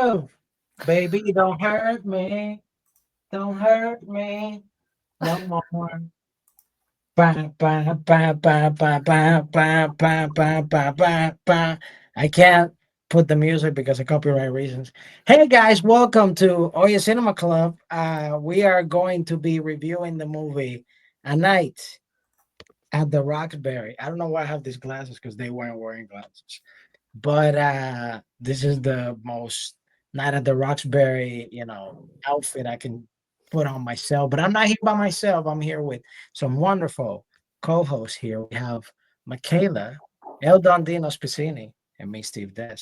love. Baby, don't hurt me. Don't hurt me no more. Ba, ba, ba, ba, ba, ba, ba, ba, ba, ba, ba, ba. I can't put the music because of copyright reasons. Hey guys, welcome to Oye Cinema Club. We are going to be reviewing the movie A Night at the Roxbury. I don't know why I have these glasses because they weren't wearing glasses. But this is the most Night at the Roxbury, outfit I can put on myself. But I'm not here by myself. I'm here with some wonderful co-hosts here. We have Michaela, El Dondino Spicini, and me, Steve Des.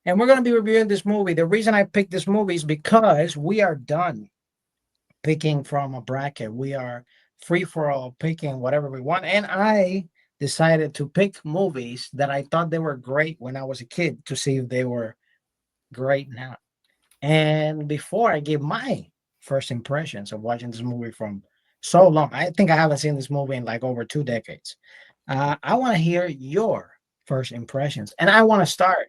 And we're gonna be reviewing this movie. The reason I picked this movie is because we are done picking from a bracket. We are free for all picking whatever we want. And I decided to pick movies that I thought they were great when I was a kid to see if they were great now. And before I give my first impressions of watching this movie from so long, I think I haven't seen this movie in like over 2 decades. I want to hear your first impressions. And I want to start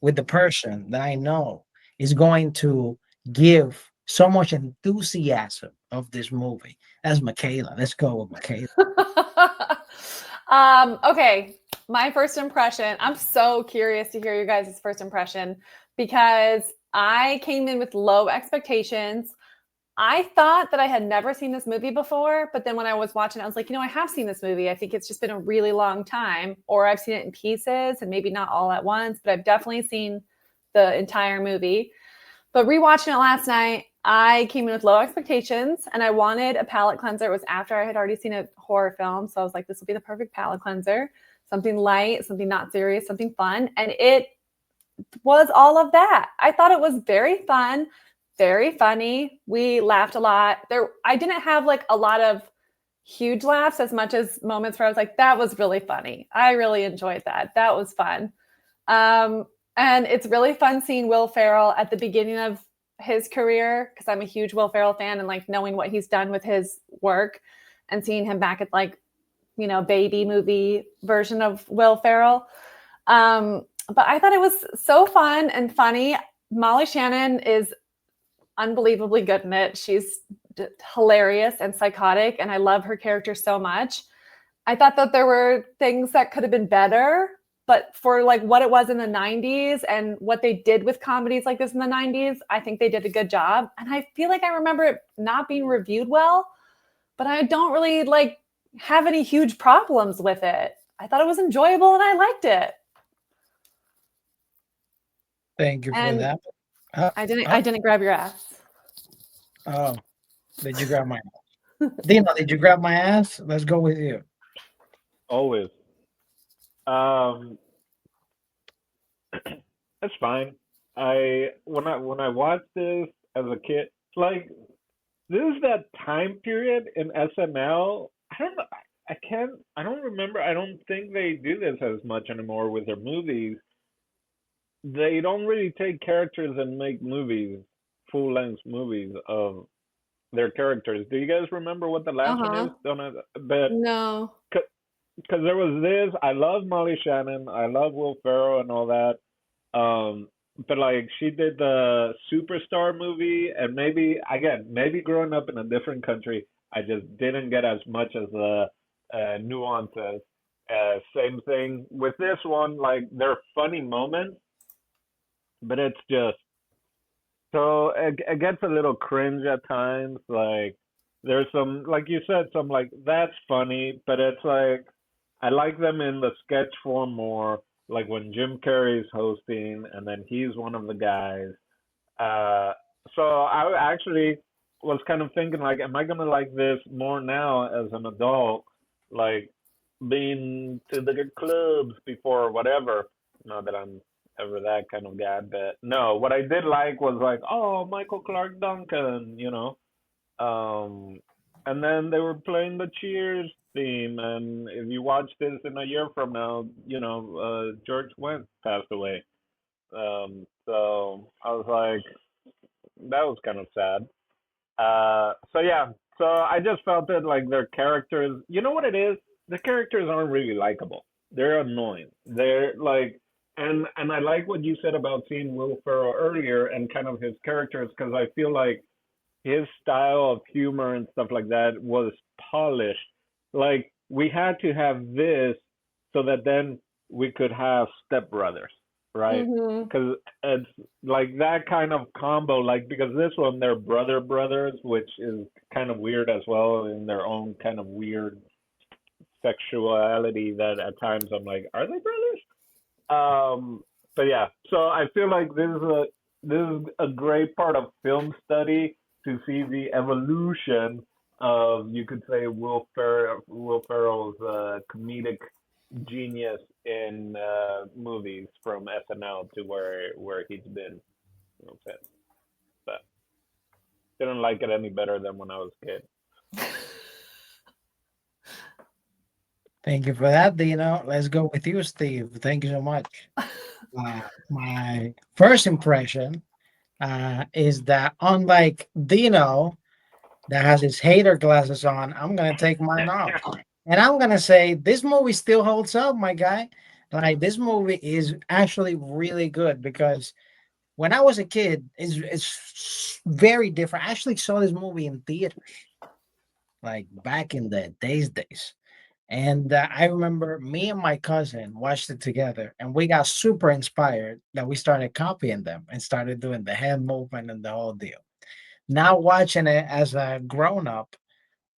with the person that I know is going to give so much enthusiasm of this movie. That's Michaela. Let's go with Michaela. Okay, my first impression. I'm so curious to hear your guys' first impression because I came in with low expectations. I thought that I had never seen this movie before, but then when I was watching it, I was like, I have seen this movie. I think it's just been a really long time, or I've seen it in pieces and maybe not all at once, but I've definitely seen the entire movie. But rewatching it last night, I came in with low expectations and I wanted a palate cleanser. It was after I had already seen a horror film. So I was like, this will be the perfect palate cleanser. Something light, something not serious, something fun. And it was all of that. I thought it was very fun, very funny. We laughed a lot. I didn't have like a lot of huge laughs as much as moments where I was like, that was really funny. I really enjoyed that. That was fun. And it's really fun seeing Will Ferrell at the beginning of his career because I'm a huge Will Ferrell fan and like knowing what he's done with his work and seeing him back at like, baby movie version of Will Ferrell. But I thought it was so fun and funny. Molly Shannon is unbelievably good in it. She's hilarious and psychotic, and I love her character so much. I thought that there were things that could have been better, but for like what it was in the 90s and what they did with comedies like this in the 90s, I think they did a good job. And I feel like I remember it not being reviewed well, but I don't really like have any huge problems with it. I thought it was enjoyable and I liked it. Thank you for And that. I didn't grab your ass. Oh, did you grab my ass? Dino, did you grab my ass? Let's go with you. Always. Um, it's fine. When I watched this as a kid, like this is that time period in SNL. I don't know. I don't remember. I don't think they do this as much anymore with their movies. They don't really take characters and make movies, full length movies of their characters. Do you guys remember what the last one is? Uh-huh. Don't know, but No. because there was this. I love Molly Shannon. I love Will Ferrell and all that. But like she did the Superstar movie, and maybe growing up in a different country, I just didn't get as much as the nuances. Same thing with this one. Like there are funny moments, but it's just so it gets a little cringe at times. Like there's some, like you said, some like that's funny, but it's like I like them in the sketch form more. Like when Jim Carrey's hosting, and then he's one of the guys. Uh, so I actually was kind of thinking like, am I gonna like this more now as an adult? Like being to the good clubs before or whatever. Not that I'm ever that kind of guy, but no, what I did like was like, oh, Michael Clark Duncan, Um, and then they were playing the Cheers theme, and if you watch this in a year from now, George Wendt passed away. So I was like, that was kind of sad. So yeah, so I just felt that like their characters, you know what it is? The characters aren't really likable. They're annoying. They're like, and I like what you said about seeing Will Ferrell earlier and kind of his characters because I feel like his style of humor and stuff like that was polished. Like we had to have this so that then we could have Step Brothers, right? Hmm. Because it's like that kind of combo. Like because this one they're brothers, which is kind of weird as well in their own kind of weird sexuality. That at times I'm like, are they brothers? But yeah, so I feel like this is a great part of film study to see the evolution of you could say Will Ferrell's comedic genius in movies from SNL to where he's been. You know what I'm saying? But didn't like it any better than when I was a kid. Thank you for that, Dino. Let's go with you, Steve. Thank you so much. My first impression is that unlike Dino, that has his hater glasses on, I'm gonna take mine off. And I'm gonna say this movie still holds up, my guy. Like this movie is actually really good because when I was a kid, it's very different. I actually saw this movie in theaters, like back in the days. And I remember me and my cousin watched it together, and we got super inspired that we started copying them and started doing the hand movement and the whole deal. Now watching it as a grown up,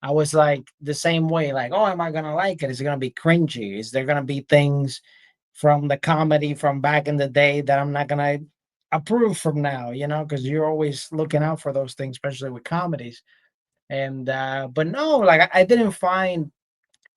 I was like the same way, like, oh, am I gonna like it? Is it gonna be cringy? Is there gonna be things from the comedy from back in the day that I'm not gonna approve from now, because you're always looking out for those things, especially with comedies. And but no, like I didn't find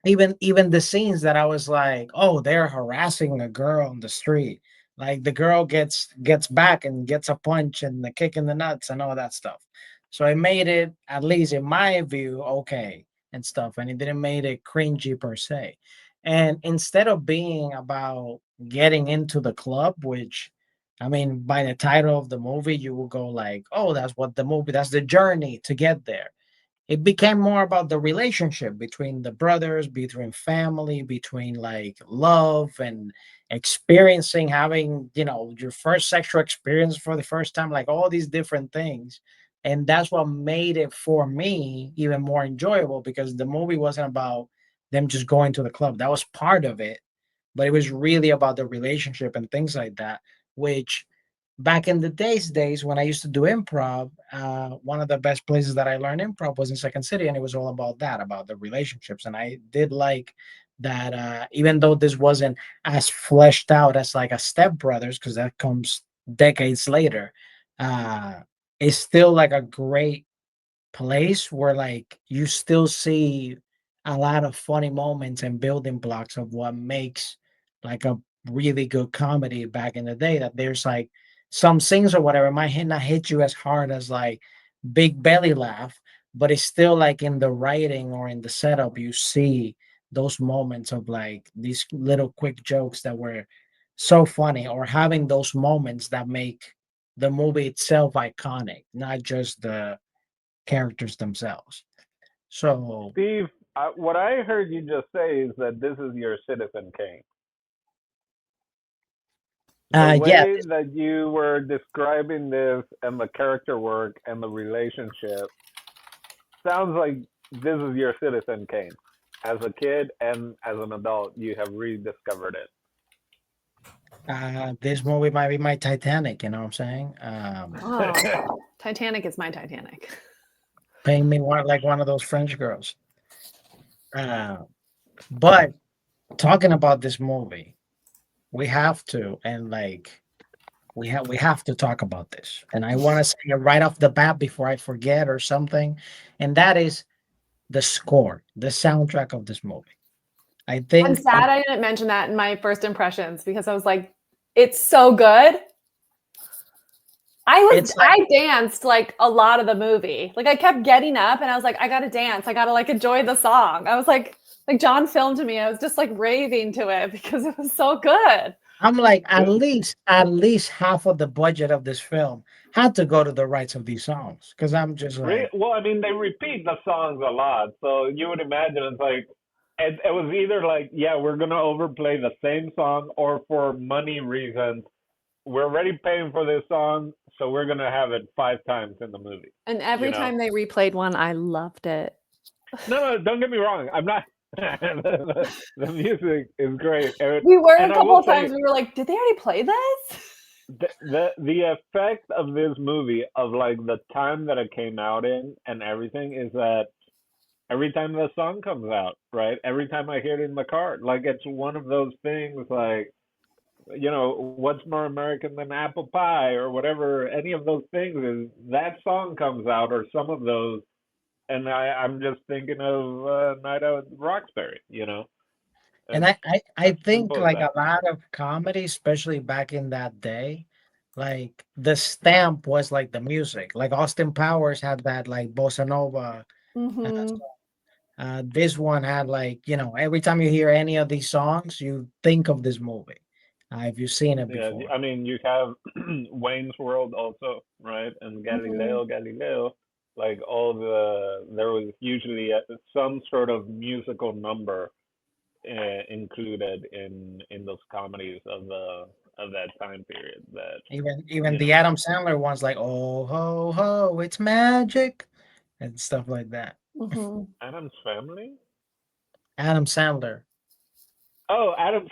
even the scenes that I was like, oh, they're harassing a girl on the street. Like the girl gets back and gets a punch and a kick in the nuts and all that stuff. So it made it, at least in my view, okay and stuff. And it didn't make it cringy per se. And instead of being about getting into the club, which I mean, by the title of the movie, you will go like, oh, that's the journey to get there. It became more about the relationship between the brothers, between family, between like love and experiencing having, your first sexual experience for the first time, like all these different things. And that's what made it for me even more enjoyable because the movie wasn't about them just going to the club. That was part of it, but it was really about the relationship and things like that, which back in the days when I used to do improv, one of the best places that I learned improv was in Second City, and it was all about that, about the relationships. And I did like that, even though this wasn't as fleshed out as like a Step Brothers, because that comes decades later, uh, it's still like a great place where like you still see a lot of funny moments and building blocks of what makes like a really good comedy back in the day, that there's like some things or whatever might not hit you as hard as like big belly laugh, but it's still like in the writing or in the setup you see those moments of like these little quick jokes that were so funny, or having those moments that make the movie itself iconic, not just the characters themselves. So, Steve, what I heard you just say is that this is your Citizen Kane. The yeah, way that you were describing this and the character work and the relationship sounds like this is your Citizen Kane. As a kid and as an adult, you have rediscovered it. this movie might be my Titanic. You know what I'm saying? Oh, Titanic is my Titanic. Paying me like one of those French girls. Uh, but talking about this movie, we have to, and like we have to talk about this. And I want to say it right off the bat before I forget or something, and that is the score, the soundtrack of this movie. I I'm think sad I didn't mention that in my first impressions because I was like, it's so good. it's like, I danced like a lot of the movie. Like I kept getting up and I was like, I gotta dance. I gotta like enjoy the song. I was like John filmed me. I was just like raving to it because it was so good. I'm like, at least half of the budget of this film had to go to the rights of these songs, because I'm just Really? like, Well, I mean, they repeat the songs a lot, so you would imagine it's like it was either like, yeah, we're gonna overplay the same song, or for money reasons, we're already paying for this song, so we're gonna have it 5 times in the movie. And every You know? time they replayed one, I loved it. No, don't get me wrong. I'm not. The music is great. We were And a I will couple of say, times. We were like, "Did they already play this?" the effect of this movie, of like the time that it came out in and everything, is that every time the song comes out, right? Every time I hear it in the car, like it's one of those things, like, what's more American than apple pie, or whatever. Any of those things, is that song comes out, or some of those, and I'm just thinking of Night Out at Roxbury. And It's I as think simple as like that. a lot of comedy, especially back in that day, like the stamp was like the music. Like Austin Powers had that like bossa nova. Uh, Mm-hmm. this one had like, every time you hear any of these songs, you think of this movie. If you've seen it Yeah, before. I mean, you have Wayne's World also, right? And Mm-hmm. Galileo, like there was usually some sort of musical number included in those comedies of that time period. That Even you the know, Adam Sandler ones like oh ho ho, it's magic and stuff like that. Mm-hmm. Adam's Family. Adam Sandler. Oh, Adam's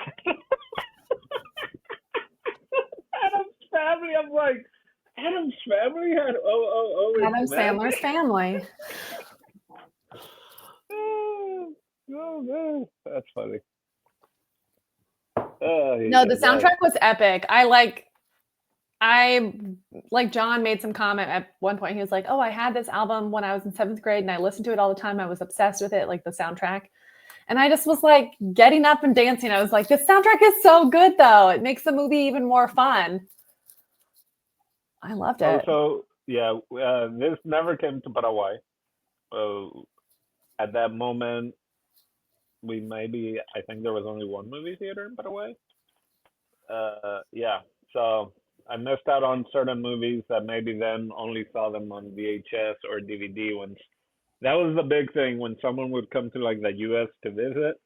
Adam's Family. I'm like, Adam's Family had it's Adam Sandler's magic. family. Oh man, that's funny. No, the Yeah, yeah. soundtrack was epic. I like John made some comment at one point. He was like, "Oh, I had this album when I was in 7th grade and I listened to it all the time. I was obsessed with it, like the soundtrack." And I just was like getting up and dancing. I was like, "This soundtrack is so good though. It makes the movie even more fun." I loved it. Also, yeah, this never came to Paraguay. Uh, at that moment, I think there was only one movie theater in Paraguay. Yeah, so I missed out on certain movies that maybe then only saw them on VHS or DVD. When that was the big thing, when someone would come to like the US to visit,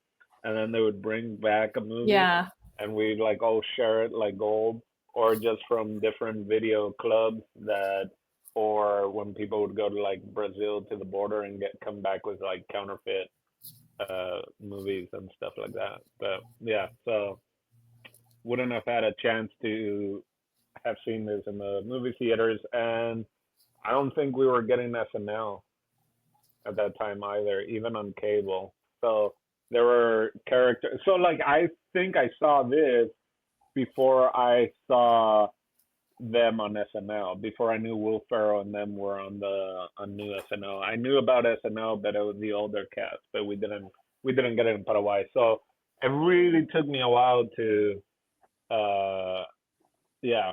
and then they would bring back a movie, Yeah. and we'd like all share it like gold, or just from different video clubs that, or when people would go to like Brazil to the border and come back with like counterfeit movies and stuff like that. But yeah, so wouldn't have had a chance to have seen this in the movie theaters, and I don't think we were getting SNL at that time either, even on cable. So there were characters. So like I think I saw this before I saw them on SNL. Before I knew Will Ferrell and them were on new SNL. I knew about SNL, but it was the older cast, but we didn't get it in Paraguay. So it really took me a while to uh yeah.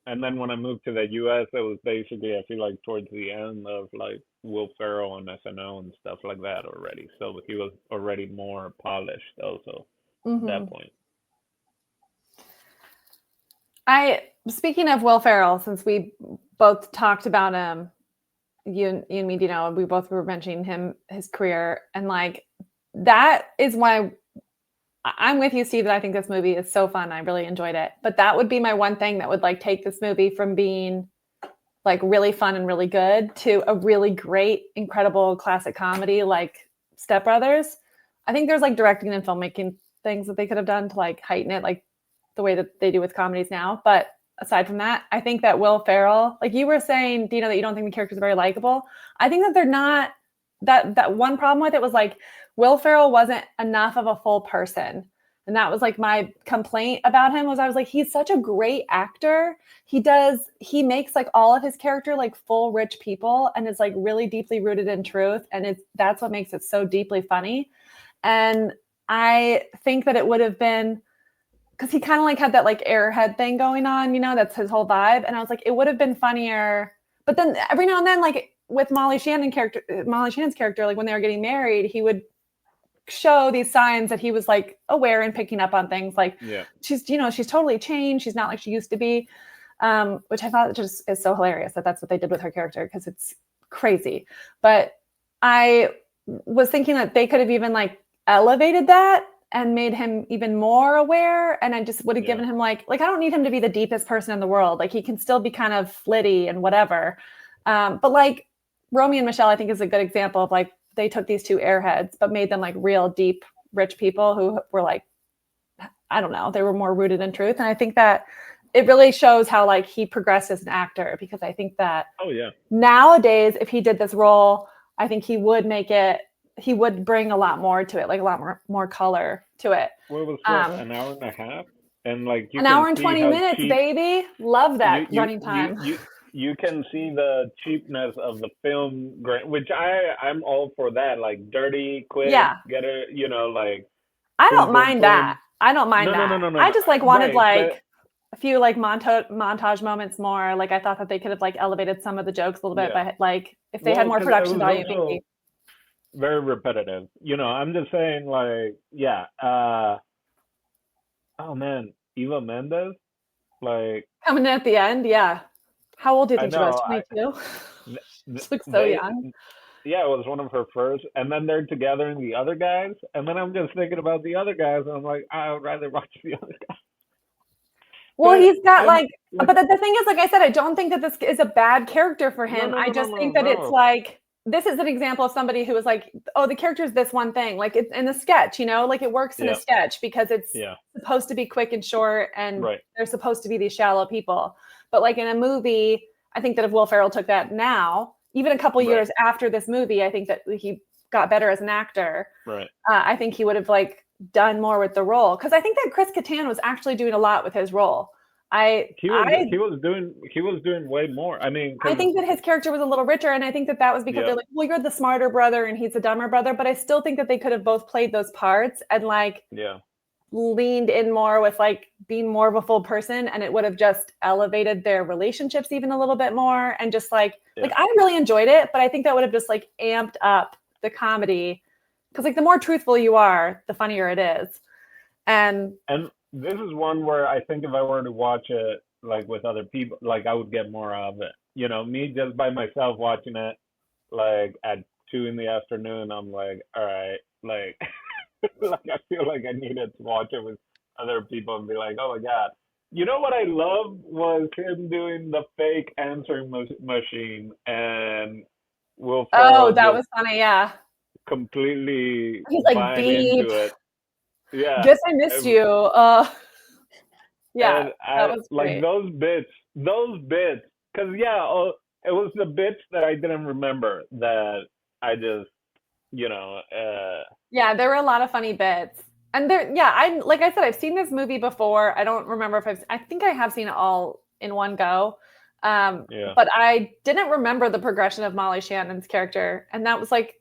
And then when I moved to the US, it was basically, I feel like, towards the end of like Will Ferrell on SNL and stuff like that already. So he was already more polished also at that Mm-hmm. point. Speaking of Will Ferrell, since we both talked about him, you and me, we both were mentioning his career, and like that is why I'm with you, Steve, that I think this movie is so fun. I really enjoyed it. But that would be my one thing that would like take this movie from being like really fun and really good to a really great, incredible classic comedy like Step Brothers. I think there's like directing and filmmaking things that they could have done to like heighten it, like the way that they do with comedies now. But aside from that, I think that Will Ferrell, like you were saying, Dino, that you don't think the characters are very likable. I think that they're not. That one problem with it was like Will Ferrell wasn't enough of a full person. And that was like my complaint about him was I was like, he's such a great actor. He makes like all of his character like full rich people and it's like really deeply rooted in truth. And that's what makes it so deeply funny. And I think that it would have been because he kind of like had that like airhead thing going on, that's his whole vibe. And I was like, it would have been funnier. But then every now and then, like with Molly Shannon's character, like when they were getting married, he would show these signs that he was like aware and picking up on things like Yeah. she's totally changed. She's not like she used to be, which I thought just is so hilarious that that's what they did with her character because it's crazy. But I was thinking that they could have even like elevated that and made him even more aware. And I just would have given him like I don't need him to be the deepest person in the world. Like he can still be kind of flitty and whatever. But like Romy and Michelle, I think is a good example of like, they took these two airheads, but made them like real deep, rich people who were like, I don't know, they were more rooted in truth. And I think that it really shows how like he progressed as an actor, because I think that nowadays, if he did this role, I think he would bring a lot more to it, like a lot more color to it. Well, it was what, an hour and a half? And like an hour and 20 minutes, baby. Love that running time. You can see the cheapness of the film, which I'm all for that. Like dirty, quick, get it, like. I don't mind that. I don't mind that. No. I just like wanted a few like montage moments more. Like I thought that they could have like elevated some of the jokes a little bit, but like if they had more production value, maybe. Very repetitive. I'm just saying like, oh man, Eva Mendes, like coming in at the end, yeah. How old do you think she was? 22? She looks so young. Yeah, it was one of her first. And then they're together in The Other Guys. And then I'm just thinking about The Other Guys. And I'm like, I would rather watch The Other Guys. Well, he's got but the thing is, like I said, I don't think that this is a bad character for him. I just think that it's like, this is an example of somebody who was like, oh, the character is this one thing. Like it's in the sketch, like it works in a sketch because it's supposed to be quick and short and they're supposed to be these shallow people. But like in a movie, I think that if Will Ferrell took that now, even a couple years after this movie, I think that he got better as an actor. Right. I think he would have like done more with the role, because I think that Chris Kattan was actually doing a lot with his role. He was doing way more. I mean, I think that his character was a little richer, and I think that was because they're like, well, you're the smarter brother and he's the dumber brother. But I still think that they could have both played those parts and like leaned in more with like being more of a full person, and it would have just elevated their relationships even a little bit more. And just like I really enjoyed it, but I think that would have just like amped up the comedy, because like the more truthful you are, the funnier it is. And this is one where I think if I were to watch it like with other people, like I would get more of it. Me just by myself watching it like at 2 p.m, I'm like, all right, like like I feel like I needed to watch it with other people and be like, oh my god. You know what I loved was him doing the fake answering machine, and Will Ferrell. Oh, that was funny, yeah. Completely he's like, beep. Into it. Yeah. Guess I missed you. Yeah, that was like great. those bits, because it was the bits that I didn't remember that I just, Yeah, there were a lot of funny bits. And like I said, I've seen this movie before. I don't remember if I think I have seen it all in one go. But I didn't remember the progression of Molly Shannon's character. And that was like,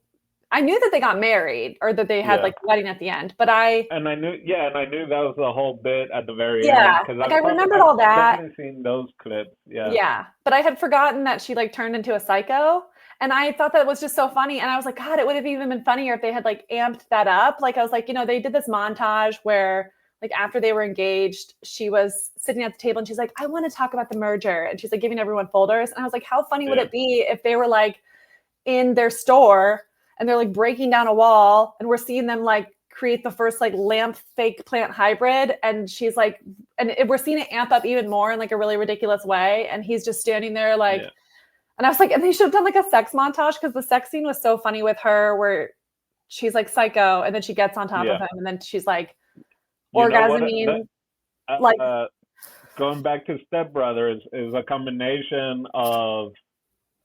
I knew that they got married or that they had like a wedding at the end, but I knew that was the whole bit at the very end. Yeah, like I remembered all that. I've definitely seen those clips. Yeah. Yeah, but I had forgotten that she like turned into a psycho. And I thought that was just so funny. And I was like, God, it would have even been funnier if they had like amped that up. Like I was like, they did this montage where like after they were engaged, she was sitting at the table and she's like, I want to talk about the merger. And she's like giving everyone folders. And I was like, how funny would it be if they were like in their store and they're like breaking down a wall and we're seeing them like create the first like lamp fake plant hybrid. And she's like, and we're seeing it amp up even more in like a really ridiculous way. And he's just standing there like, and I was like, and they should have done like a sex montage, because the sex scene was so funny with her where she's like psycho and then she gets on top of him and then she's like orgasming. Like going back to Step Brothers is a combination of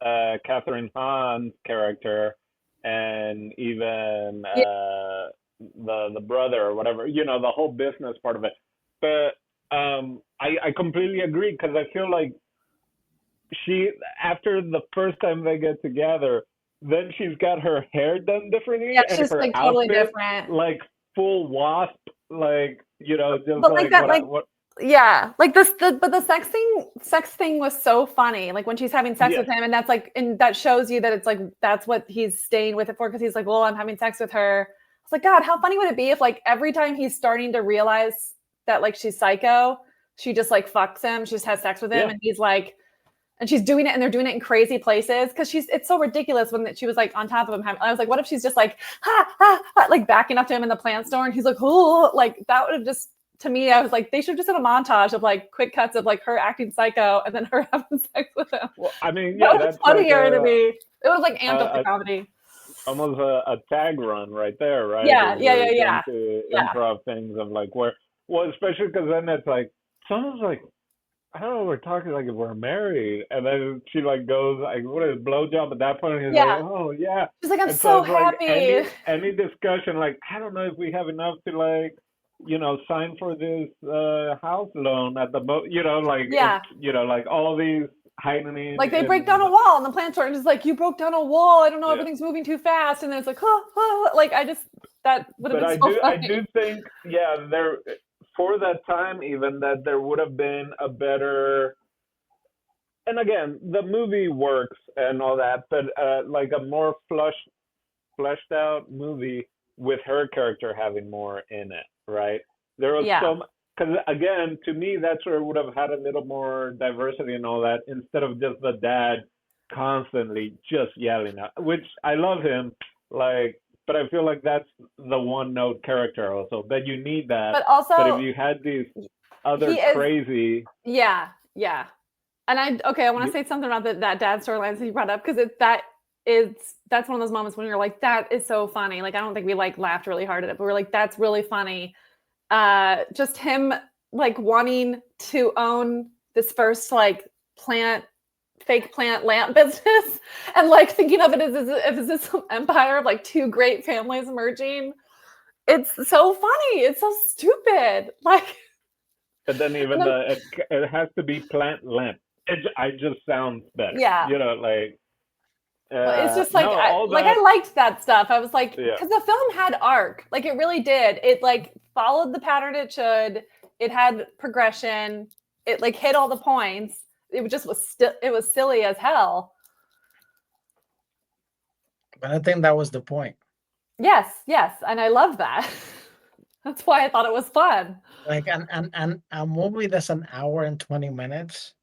Catherine Hahn's character and even the brother or whatever, the whole business part of it. But I completely agree, because I feel like she, after the first time they get together, then she's got her hair done differently. Yeah, and she's her like totally outfit, different. Like full wasp, like, just but like that, what yeah, like this, but the sex thing was so funny. Like when she's having sex with him, and that's like, and that shows you that it's like, that's what he's staying with it for. Cause he's like, well, I'm having sex with her. I was like, God, how funny would it be if like every time he's starting to realize that like she's psycho, she just like fucks him. She just has sex with him. And he's like, and she's doing it, and they're doing it in crazy places because it's so ridiculous when she was like on top of him. I was like, what if she's just like ha, ha, ha, like backing up to him in the plant store, and he's like, oh, like that would have just, to me, I was like, they should have just had a montage of like quick cuts of like her acting psycho and then her having sex with him. Well, I mean, yeah, that was that's funnier like to me. It was like amped up the comedy. Almost a tag run right there, right? Yeah. Into improv things of like where, well, especially because then it's like someone's like, I don't know, we're talking like if we're married, and then she like goes like, what is blowjob at that point? And he's like, oh yeah. She's like, I'm and so it's happy. Like any discussion, like I don't know if we have enough to like, sign for this house loan at the like all these heightening. Like they break down a wall in the plant store, and it's like, you broke down a wall. I don't know, everything's moving too fast, and then it's like, like that would have been so funny. I do think, there. For that time, even that there would have been a better, and again, the movie works and all that, but like a more fleshed out movie with her character having more in it, right? There was some, because again, to me, that's where it would have had a little more diversity and all that, instead of just the dad constantly just yelling at, which I love him, like. But I feel like that's the one note character also, that you need that. But also, if you had these other crazy. Yeah. And I want to say something about that dad storylines that you brought up, because that's one of those moments when you're like, that is so funny. Like, I don't think we like laughed really hard at it, but we're like, that's really funny. Just him like wanting to own this first like fake plant lamp business, and like thinking of it as if this empire of like two great families merging. It's so funny. It's so stupid. Like, but then even it has to be plant lamp. It just sounds better. Yeah. Like. It's just like I liked that stuff. I was like, because the film had arc. Like it really did. It like followed the pattern it should. It had progression. It like hit all the points. It was silly as hell. But I think that was the point. Yes, and I love that. That's why I thought it was fun. Like a movie that's an hour and 20 minutes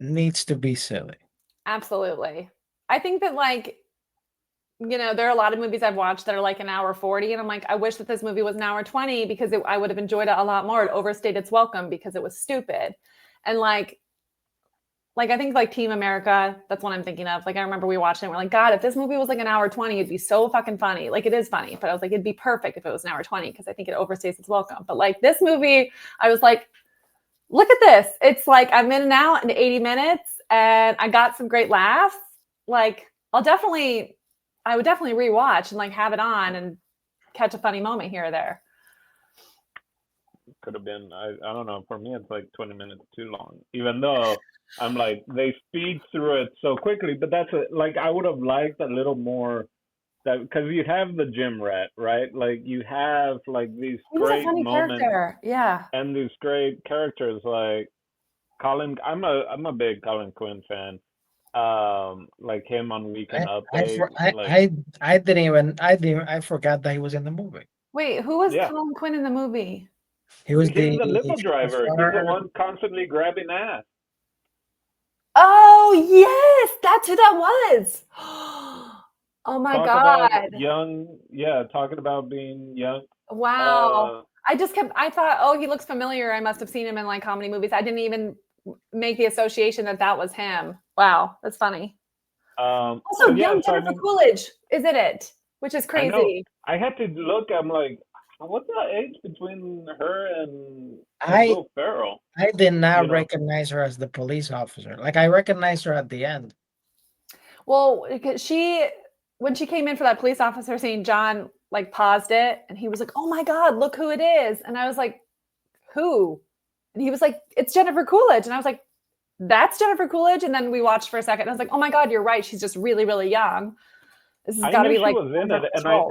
needs to be silly. Absolutely. I think that like, there are a lot of movies I've watched that are like an hour 40, and I'm like, I wish that this movie was an hour 20 because I would have enjoyed it a lot more. It overstayed its welcome because it was stupid. And like I think like Team America, that's what I'm thinking of. Like I remember we watched it and we're like, God, if this movie was like an hour 20, it'd be so fucking funny. Like it is funny, but I was like, it'd be perfect if it was an hour 20 because I think it overstays its welcome. But like this movie, I was like, look at this. It's like I'm in and out in 80 minutes and I got some great laughs. Like I would definitely rewatch and like have it on and catch a funny moment here or there. Could have been, I don't know, for me it's like 20 minutes too long, even though I'm like, they speed through it so quickly. But that's like, I would have liked a little more, that because you have the gym rat, right? Like you have like these great moments, and these great characters like Colin. I'm a big Colin Quinn fan. Like him on Weekend Update. I forgot that he was in the movie. Wait, who was Colin Quinn in the movie? He's the limo driver. He's the one constantly grabbing ass. Oh yes, that's who that was. Oh my God. Talking about being young. Wow. I thought, oh, he looks familiar. I must have seen him in like comedy movies. I didn't even make the association that was him. Wow, that's funny. Also, young Jennifer Coolidge is in it, which is crazy. I had to look. I'm like, what's the age between her and Will Ferrell? I did not recognize her as the police officer. Like I recognized her at the end. Well, because when she came in for that police officer scene, John like paused it and he was like, "Oh my God, look who it is!" And I was like, "Who?" And he was like, "It's Jennifer Coolidge." And I was like, "That's Jennifer Coolidge." And then we watched for a second. And I was like, "Oh my God, you're right. She's just really, really young. This has got to be like." I knew she was in it,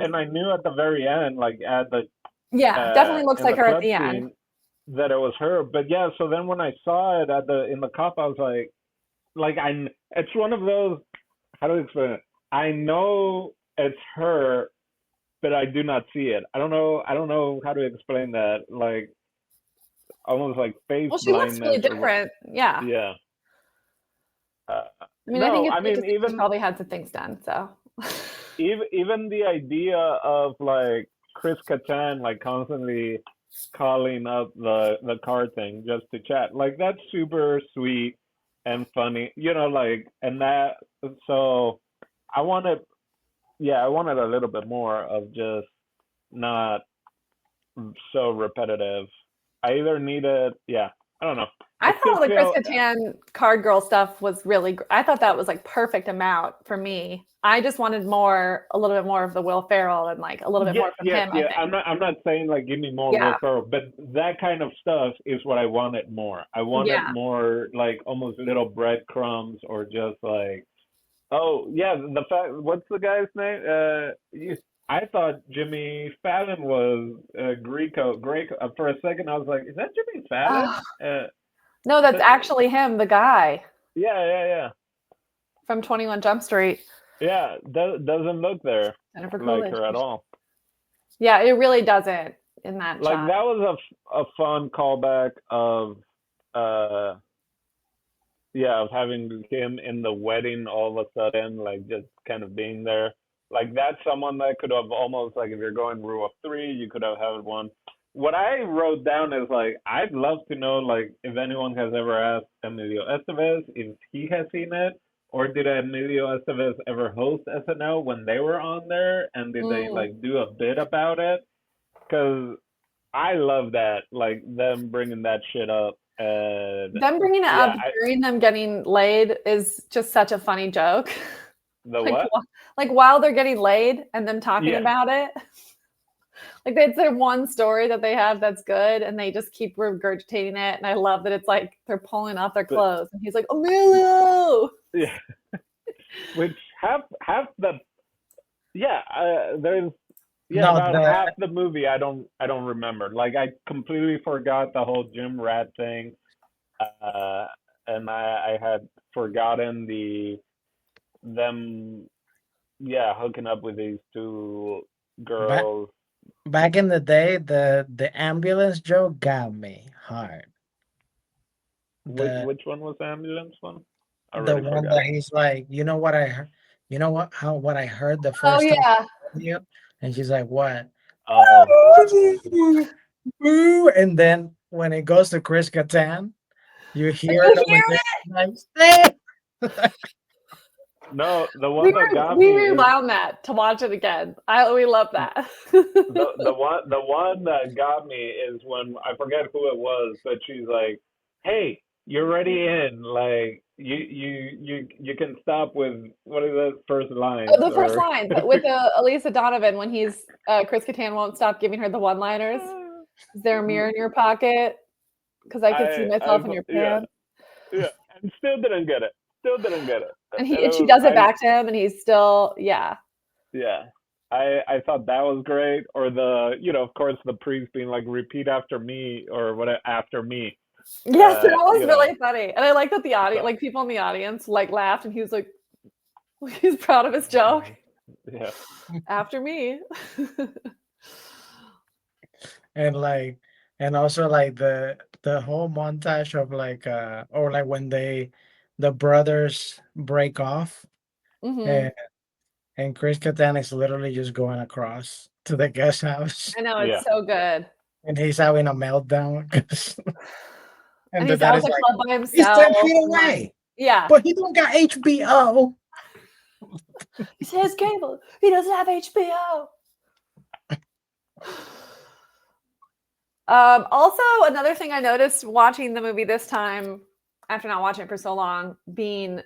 and I knew at the very end, like at the definitely looks like her at the end, that it was her. But so then when I saw it in the cop, I was like it's one of those. How do I explain it? I know it's her, but I do not see it. I don't know how to explain that. Like almost like face blindness. Well, she looks really different. Yeah. I mean, I think I mean, just even probably had some things done. So even the idea of like Chris Kattan like constantly calling up the car thing just to chat, like that's super sweet and funny, like, and that. So I wanted, I wanted a little bit more of just not so repetitive. I either needed, I don't know. I still thought the Chris feel Kattan card girl stuff was really. I thought that was like perfect amount for me. I just wanted a little bit more of the Will Ferrell and like a little bit more from him. I think. I'm not saying like give me more Will Ferrell, but that kind of stuff is what I wanted more. I wanted more like almost little breadcrumbs or just like, oh yeah, the fact. What's the guy's name? I thought Jimmy Fallon was Greco. For a second, I was like, is that Jimmy Fallon? No, that's actually him, the guy. Yeah. From 21 Jump Street. Yeah, doesn't look there like her at all. Yeah, it really doesn't in that like shot. That was a fun callback of of having him in the wedding all of a sudden, like just kind of being there. Like that's someone that could have almost, like, if you're going rule of three, you could have had one. What I wrote down is like, I'd love to know like if anyone has ever asked Emilio Estevez if he has seen it, or did Emilio Estevez ever host SNL when they were on there, and did they like do a bit about it? Because I love that, like them bringing that shit up. Them bringing it up during them getting laid is just such a funny joke. The like, what? Like while they're getting laid and them talking about it. Like it's their one story that they have that's good, and they just keep regurgitating it. And I love that it's like they're pulling off their clothes, and he's like, Emilio. Yeah. Which half the there's about half the movie I don't remember. Like I completely forgot the whole gym rat thing, and I had forgotten them hooking up with these two girls. Back in the day, the ambulance joke got me hard. Which one was the ambulance one? The one that he's like, you know what I heard? You know what I heard the first time? And she's like, what? Oh. And then when it goes to Chris Kattan, you hear it. No, the one that got me. We rewound that to watch it again. We love that. the one that got me is when, I forget who it was, but she's like, "Hey, you're already in. Like you can stop with, what is the first line?" Oh, the first line with Elisa Donovan, when he's Chris Kattan won't stop giving her the one-liners. Is there a mirror in your pocket? Because I could see myself in your pants. Yeah, and still didn't get it. And she does it back to him, and he's still, Yeah. I thought that was great. Or of course, the priest being like, repeat after me, or what, after me. Yes, that was really funny. And I like that the audience, like people in the audience, like laughed, and he was like, he's proud of his joke. Yeah. After me. And also like the whole montage of like or like when the brothers break off, and Chris Kattan is literally just going across to the guest house. I know, it's so good. And he's having a meltdown. and he's out the club by himself. He's 10 feet away. Yeah. But he don't got HBO. He says cable. He doesn't have HBO. Also, another thing I noticed watching the movie this time, after not watching it for so long, being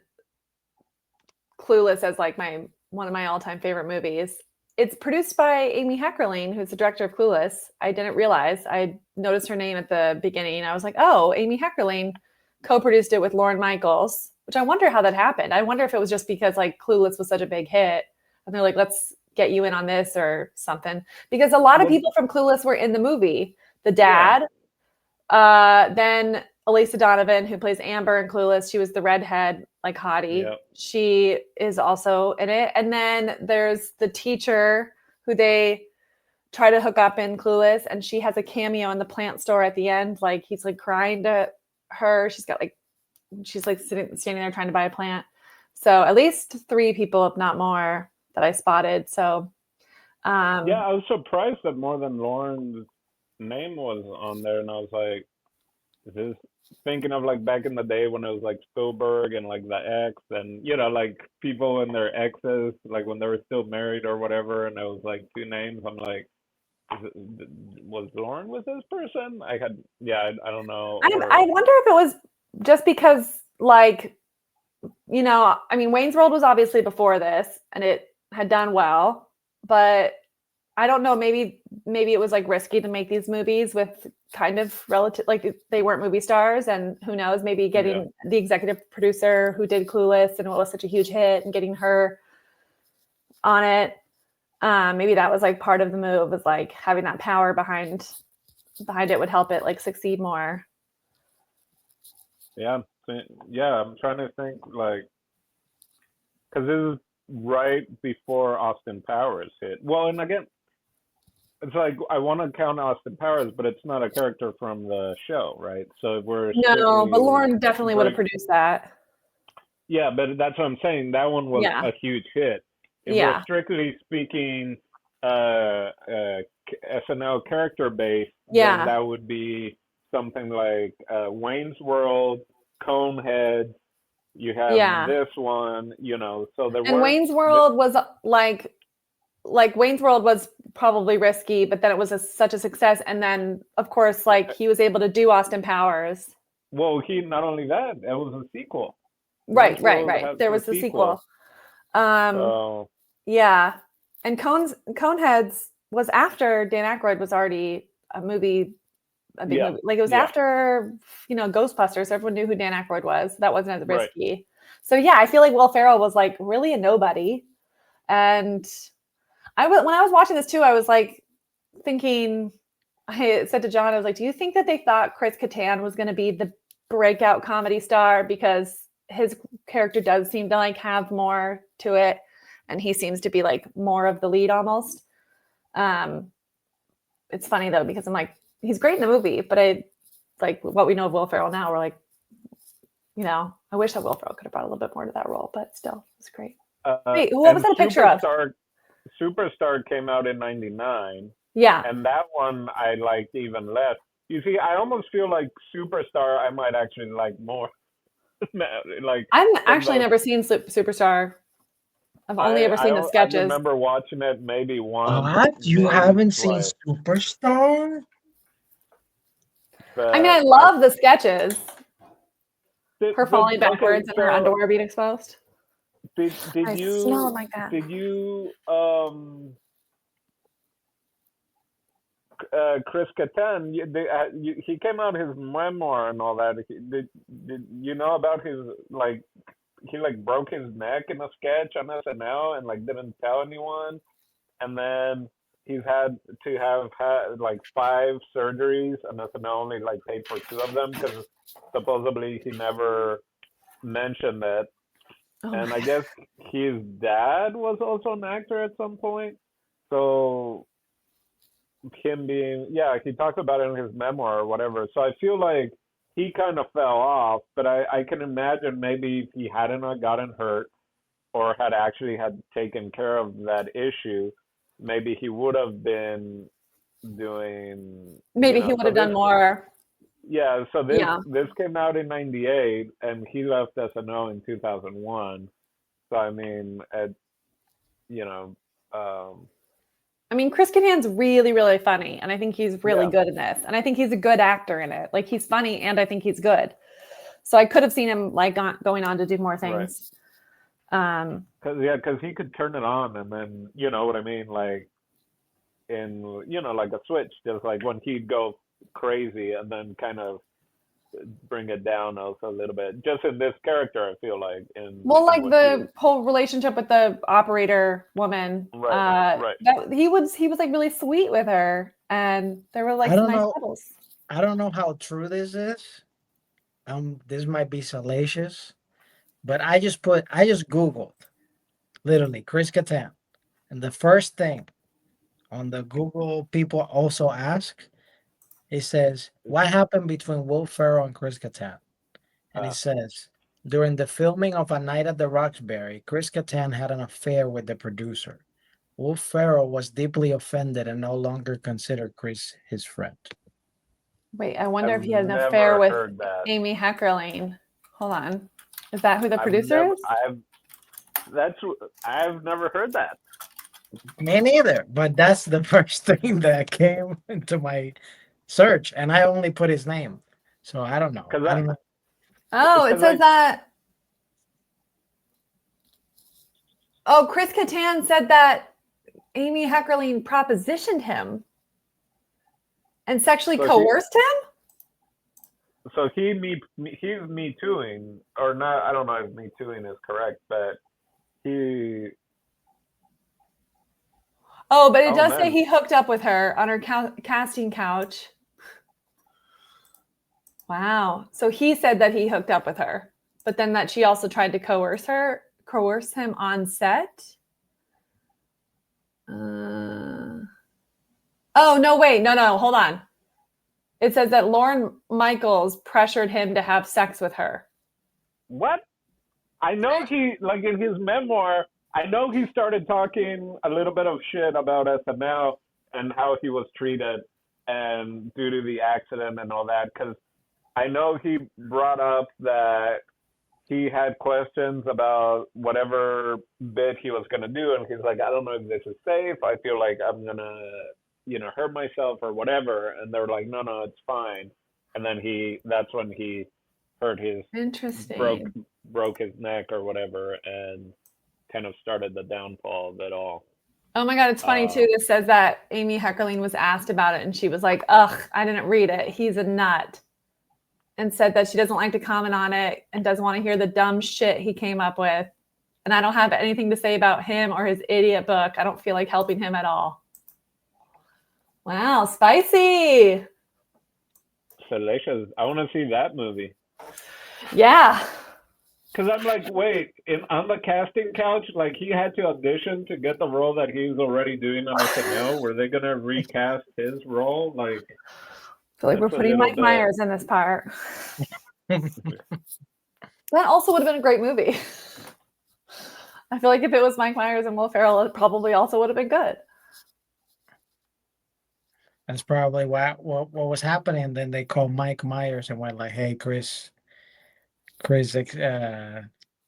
Clueless as like one of my all-time favorite movies. It's produced by Amy Heckerling, who's the director of Clueless. I didn't realize. I noticed her name at the beginning. I was like, oh, Amy Heckerling co-produced it with Lorne Michaels, which I wonder how that happened. I wonder if it was just because like Clueless was such a big hit, and they're like, let's get you in on this or something. Because a lot of people from Clueless were in the movie. The dad, then Elisa Donovan, who plays Amber in Clueless. She was the redhead, like hottie. Yep. She is also in it. And then there's the teacher who they try to hook up in Clueless, and she has a cameo in the plant store at the end. Like he's like crying to her. She's like standing there trying to buy a plant. So at least 3 people, if not more, that I spotted. So Yeah, I was surprised that more than Lauren's name was on there, and I was like, is this thinking of like back in the day when it was like Spielberg and like the ex and like people and their exes, like when they were still married or whatever, and it was like 2 names. I'm like, was Lauren with this person? I don't know. I wonder if it was just because, like, I mean, Wayne's World was obviously before this and it had done well, but I don't know, maybe it was like risky to make these movies with kind of relative, like they weren't movie stars, and who knows, maybe getting the executive producer who did Clueless and what was such a huge hit and getting her on it. Maybe that was like part of the move, was like having that power behind it would help it like succeed more. Yeah, I'm trying to think, like, because this is right before Austin Powers hit. Well, and again, it's like I want to count Austin Powers, but it's not a character from the show, right? So we're no, but Lauren definitely would have produced that. Yeah, but that's what I'm saying. That one was a huge hit. If we're strictly speaking, SNL character based, then that would be something like Wayne's World, Conehead. You have this one, So there and Wayne's World was like Wayne's World was probably risky, but then it was such a success, and then of course, like he was able to do Austin Powers. Well, he not only that, it was a sequel. Right. There was the sequel. Yeah, and Coneheads was after Dan Aykroyd was already a big movie. Like it was after Ghostbusters. Everyone knew who Dan Aykroyd was. That wasn't as risky. Right. So yeah, I feel like Will Ferrell was like really a nobody, and when I was watching this too, I was like thinking. I said to John, I was like, "Do you think that they thought Chris Kattan was going to be the breakout comedy star, because his character does seem to like have more to it, and he seems to be like more of the lead almost." It's funny though, because I'm like, he's great in the movie, but like what we know of Will Ferrell now, we're like, I wish that Will Ferrell could have brought a little bit more to that role, but still, it's great. Wait, what was that a picture of? Superstar came out in '99. Yeah. And that one I liked even less. You see, I almost feel like Superstar I might actually like more. Like I've actually never seen Superstar. I've only ever seen the sketches. I remember watching it maybe once. What? You haven't seen Superstar? I mean, I love the sketches. Her falling backwards and her underwear being exposed. Did you smell it like that. Did you Chris Kattan, he came out his memoir and all that. Did you know about his, like, he like broke his neck in a sketch on SNL and like didn't tell anyone, and then he's had to have had like 5 surgeries, and SNL only like paid for 2 of them because supposedly he never mentioned it. And I guess his dad was also an actor at some point, so him being, he talks about it in his memoir or whatever. So I feel like he kind of fell off, but I can imagine maybe if he hadn't gotten hurt or had actually had taken care of that issue, maybe he would have been doing. Maybe he would have done more. Yeah. So this came out in '98, and he left SNL in 2001. So I mean, I mean, Chris Kattan's really, really funny, and I think he's really good in this, and I think he's a good actor in it. Like, he's funny, and I think he's good. So I could have seen him like going on to do more things. Because he could turn it on, and then you know what I mean, like in like a switch, just like when he'd go crazy, and then kind of bring it down also a little bit. Just in this character, I feel like the whole relationship with the operator woman, right. That he was like really sweet with her, and there were like some nice levels. I don't know how true this is. This might be salacious, but I just Googled literally Chris Kattan, and the first thing on the Google people also ask, it says, what happened between Will Ferrell and Chris Kattan? And it says, During the filming of A Night at the Roxbury, Chris Kattan had an affair with the producer. Will Ferrell was deeply offended and no longer considered Chris his friend. Wait, I wonder I've if he had an never affair with heard that. Amy Heckerling. Hold on. Is that who the I've producer never, is? I've never heard that. Me neither, but that's the first thing that came into my search, and I only put his name. So I don't know. Because I don't know. Oh, it Because, says like, that. Oh, Chris Kattan said that Amy Heckerling propositioned him and sexually So coerced him? so he's me tooing, or not. I don't know if me tooing is correct, but he. Oh, but it Oh, does say man. he hooked up with her on her casting couch. Wow. So he said that he hooked up with her, but then that she also tried to coerce him on set. Oh, no, wait. No, hold on. It says that Lorne Michaels pressured him to have sex with her. What? I know he, like, in his memoir, I know he started talking a little bit of shit about SNL and how he was treated and due to the accident and all that, because I know he brought up that he had questions about whatever bit he was going to do, and he's like, I don't know if this is safe. I feel like I'm going to, hurt myself or whatever. And they're like, no, it's fine. And then that's when he hurt his, Interesting. broke his neck or whatever, and kind of started the downfall of it all. Oh my God, it's funny too. It says that Amy Heckerling was asked about it and she was like, ugh, I didn't read it. He's a nut. And said that she doesn't like to comment on it and doesn't want to hear the dumb shit he came up with. And I don't have anything to say about him or his idiot book. I don't feel like helping him at all. Wow, spicy. Salacious. I want to see that movie. Yeah. Because I'm like, wait, on the casting couch, like he had to audition to get the role that he was already doing on SNL. Were they gonna recast his role? Like, I feel like we're putting Mike Myers in this part. That also would have been a great movie. I feel like if it was Mike Myers and Will Ferrell, it probably also would have been good. That's probably what was happening. Then they called Mike Myers and went like, "Hey, Chris did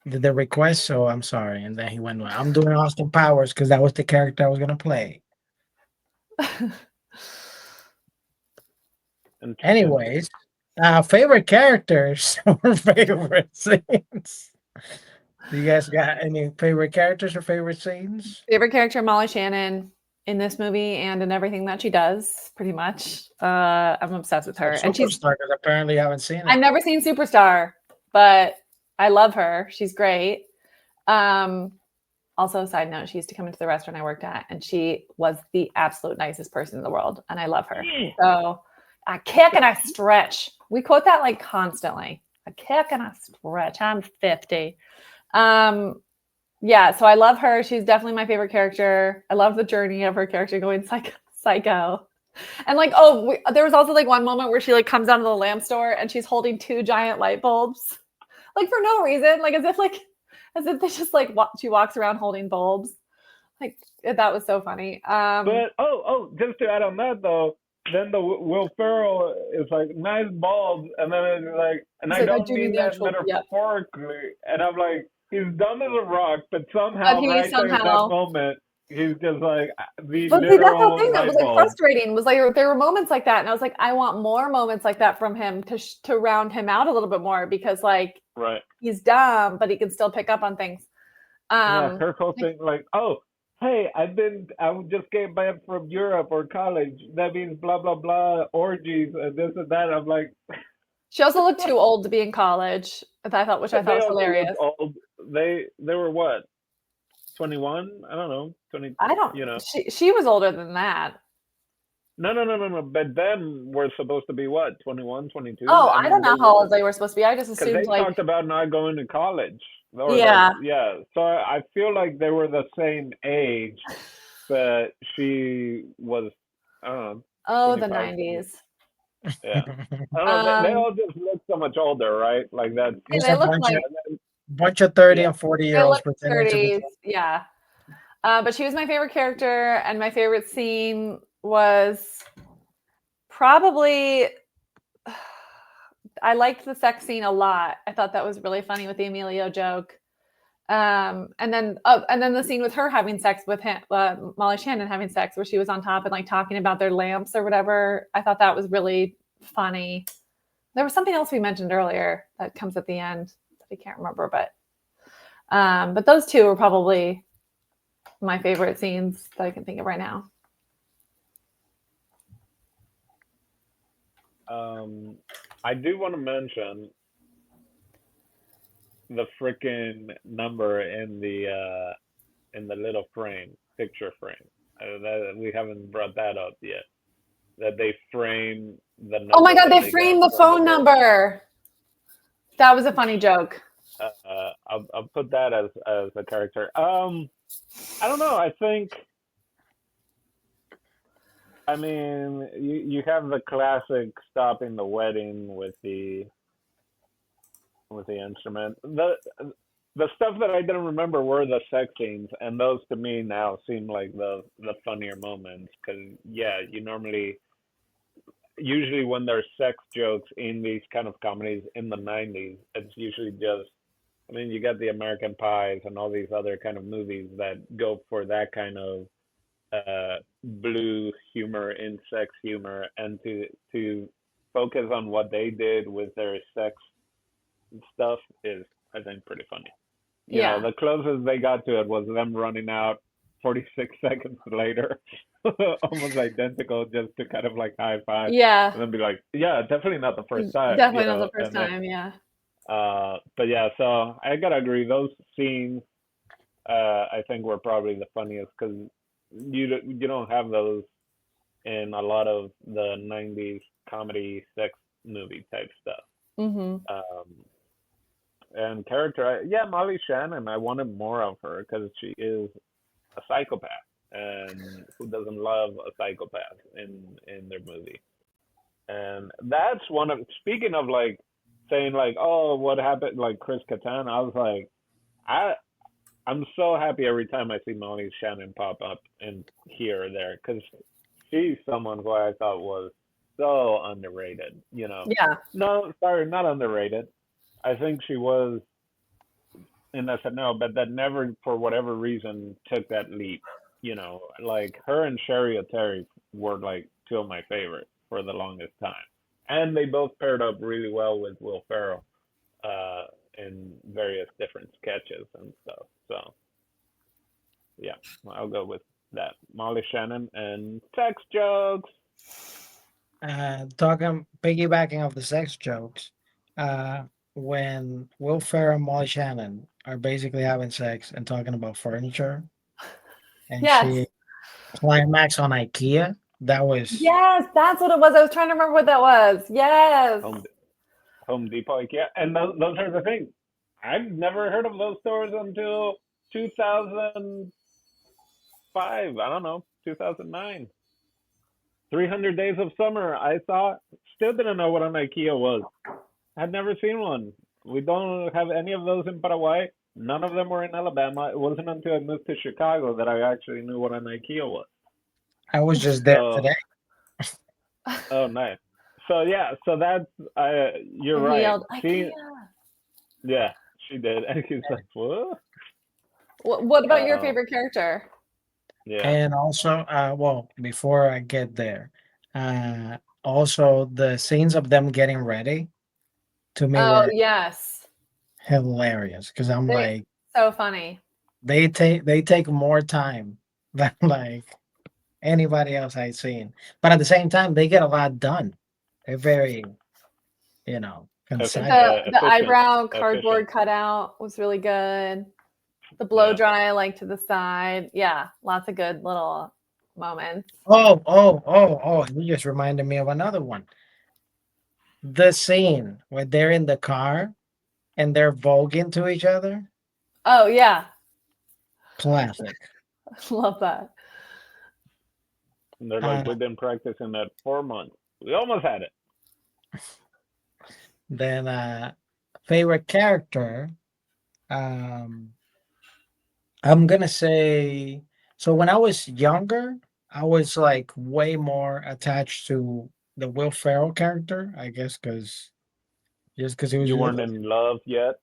the request, so I'm sorry." And then he went, like, "I'm doing Austin Powers because that was the character I was gonna play." Anyways, favorite characters or favorite scenes? Do you guys got any favorite characters or favorite scenes? Favorite character, Molly Shannon, in this movie and in everything that she does, pretty much. I'm obsessed with her. And she's Superstar, because apparently you haven't seen it. I've never seen Superstar, but I love her. She's great. Also, side note, she used to come into the restaurant I worked at, and she was the absolute nicest person in the world, and I love her. So I kick and I stretch. We quote that like constantly. I kick and I stretch. I'm 50. Yeah, so I love her. She's definitely my favorite character. I love the journey of her character going psycho. And like, there was also like one moment where she like comes out of the lamp store and she's holding 2 giant light bulbs, like for no reason, like as if they just like she walks around holding bulbs. Like that was so funny. But just to add on that though, then the Will Ferrell is like nice bulbs, and then it's like, and I don't mean that metaphorically, and I'm like, he's dumb as a rock, but somehow there in that moment, he's just like the but literal that's the thing that was like bulb. frustrating. Was like there were moments like that, and I was like, I want more moments like that from him to round him out a little bit more, because like he's dumb, but he can still pick up on things. Yeah, her whole thing, like, oh, hey, I just came back from Europe or college. That means blah blah blah orgies and this and that. I'm like, she also looked too old to be in college. Which I thought was hilarious. Old. They were what, 21? I don't know, 20. I don't. She was older than that. No. But then we're supposed to be what, 21, 22? Oh, I don't know how old they were supposed to be. I just assumed they like talked about not going to college. Yeah. So I feel like they were the same age, but she was, I don't know. Oh, the 90s. Yeah. I don't know. They Um, all just look so much older, right? Like that's yeah, There's they a look bunch like of bunch of 30 yeah. and 40 they year olds look pretending to be 30s. Yeah. But she was my favorite character, and my favorite scene was probably I liked the sex scene a lot. I thought that was really funny with the Emilio joke. And then the scene with her having sex with him, Molly Shannon having sex, where she was on top and like talking about their lamps or whatever. I thought that was really funny. There was something else we mentioned earlier that comes at the end that I can't remember, but those two are probably my favorite scenes that I can think of right now. I do want to mention the freaking number in the little frame, picture frame. That we haven't brought that up yet. That they frame the Oh my number God, that they they framed got the from the phone building. number. That was a funny joke. I'll put that as a character. I don't know. I mean, you have the classic stopping the wedding with the instrument. The stuff that I didn't remember were the sex scenes, and those to me now seem like the funnier moments. Because yeah, usually when there's sex jokes in these kind of comedies in the '90s, it's usually just. I mean, you got the American Pies and all these other kind of movies that go for that kind of blue humor in sex humor, and to focus on what they did with their sex stuff is, I think, pretty funny. You know, Yeah. the closest they got to it was them running out 46 seconds later, almost identical, just to kind of like high five Yeah. and then be like, yeah, definitely not the first time, you Definitely not the know, first and then, time. Yeah. but yeah, so I gotta agree, those scenes, I think were probably the funniest because you don't have those in a lot of the '90s comedy sex movie type stuff. Mm-hmm. And character, yeah, Molly Shannon. I wanted more of her because she is a psychopath, and who doesn't love a psychopath in their movie? And that's one of speaking of like saying like, oh, what happened? Like Chris Kattan. I was like, I I'm so happy every time I see Molly Shannon pop up in here or there because she's someone who I thought was so underrated. You know, Yeah. no, sorry, not underrated. I think she was in SNL, but that never, for whatever reason, took that leap. You know, like her and Sherry Terry were like two of my favorites for the longest time, and they both paired up really well with Will Ferrell in various different sketches and stuff. So yeah, I'll go with that. Molly Shannon and sex jokes. Talking piggybacking off the sex jokes, uh, when Will Ferrell and Molly Shannon are basically having sex and talking about furniture, and Yes. she climax on IKEA. That was Yes, that's what it was. I was trying to remember what that was. Yes. Home Home Depot, IKEA, and those are the things. I've never heard of those stores until 2005. I don't know, 2009. 300 Days of Summer. I thought, still didn't know what an IKEA was. I'd never seen one. We don't have any of those in Paraguay. None of them were in Alabama. It wasn't until I moved to Chicago that I actually knew what an IKEA was. I was just there So, today. oh, nice. So yeah, so that's you're And he right. yelled, She, IKEA. yeah, she did, and he's like, what? What about your Um, favorite character? yeah. And also, well, before I get there, also the scenes of them getting ready to me Oh, were yes. hilarious because I'm They like, so funny. they take more time than like anybody else I've seen, but at the same time, they get a lot done. They're very, concise. The Efficient, eyebrow efficient. cardboard cutout was really good. The blow Yeah. dry, like to the side. Yeah, lots of good little moments. Oh! You just reminded me of another one. The scene where they're in the car and they're voguing to each other. Oh yeah, Classic. love that. And they're like, Uh, we've been practicing that 4 months. We almost had it. Then favorite character. Um, I'm gonna say so. When I was younger, I was like way more attached to the Will Ferrell character. I guess because just because he was You weren't little. in love yet?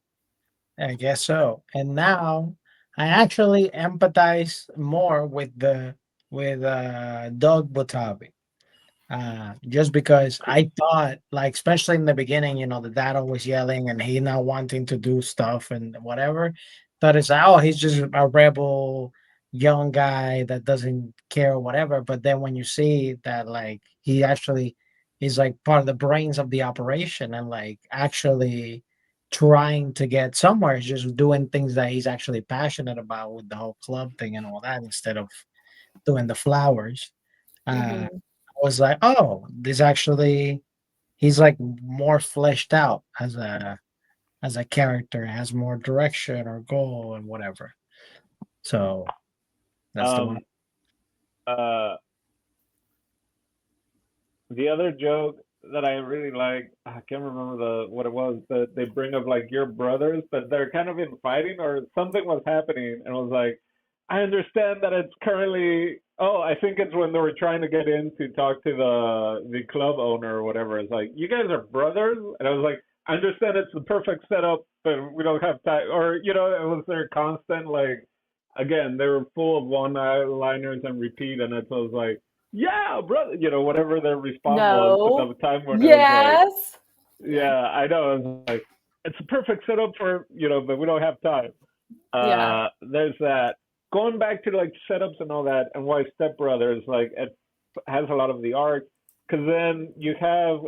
I guess so. And now I actually empathize more with the with Doug Butabi. Just because I thought, like, especially in the beginning, the dad always yelling and he not wanting to do stuff and whatever. Thought it's like, oh, he's just a rebel young guy that doesn't care or whatever. But then when you see that, like, he actually is like part of the brains of the operation and like actually trying to get somewhere, he's just doing things that he's actually passionate about with the whole club thing and all that instead of doing the flowers. Uh, Hmm. was like, oh, this actually he's like more fleshed out as a character, has more direction or goal and whatever. So that's the one. Um, uh, the other joke that I really like, I can't remember what it was, that they bring up like your brothers, but they're kind of in fighting or something was happening, and it was like, I understand that it's currently. Oh, I think it's when they were trying to get in to talk to the club owner or whatever. It's like, you guys are brothers, and I was like, I understand it's the perfect setup, but we don't have time. Or it was their constant like. Again, they were full of one-liners and repeat, and it was like, yeah, brother, whatever their response was. But No. the time when it was like, Yes. yeah, I know, it was like, it's a perfect setup for, but we don't have time. Yeah. There's that. Going back to like setups and all that, and why Step Brothers, like, it has a lot of the art. Because then you have,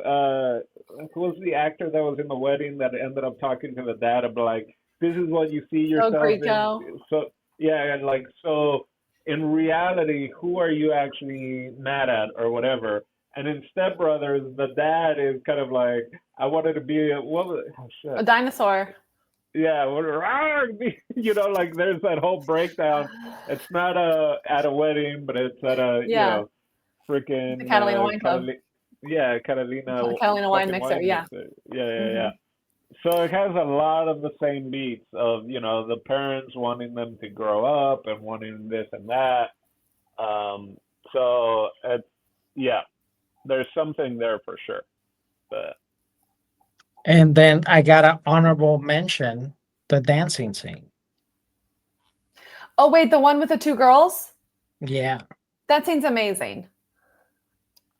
who was the actor that was in the wedding that ended up talking to the dad about like, this is what you see So yourself in. Greco. So, yeah, and like, so in reality, who are you actually mad at or whatever? And in Step Brothers, the dad is kind of like, I wanted to be, oh A shit. dinosaur. Yeah, like there's that whole breakdown. It's not at a wedding, but it's at a Yeah. The freaking Catalina Wine Club. Yeah, Catalina Catalina wine fucking mixer. wine Yeah. mixer. Yeah, yeah, Hmm. yeah. So it has a lot of the same beats of the parents wanting them to grow up and wanting this and that. Um, so it's yeah, there's something there for sure. But And then I got an honorable mention, the dancing scene. Oh wait, the one with the two girls? Yeah. That seems amazing.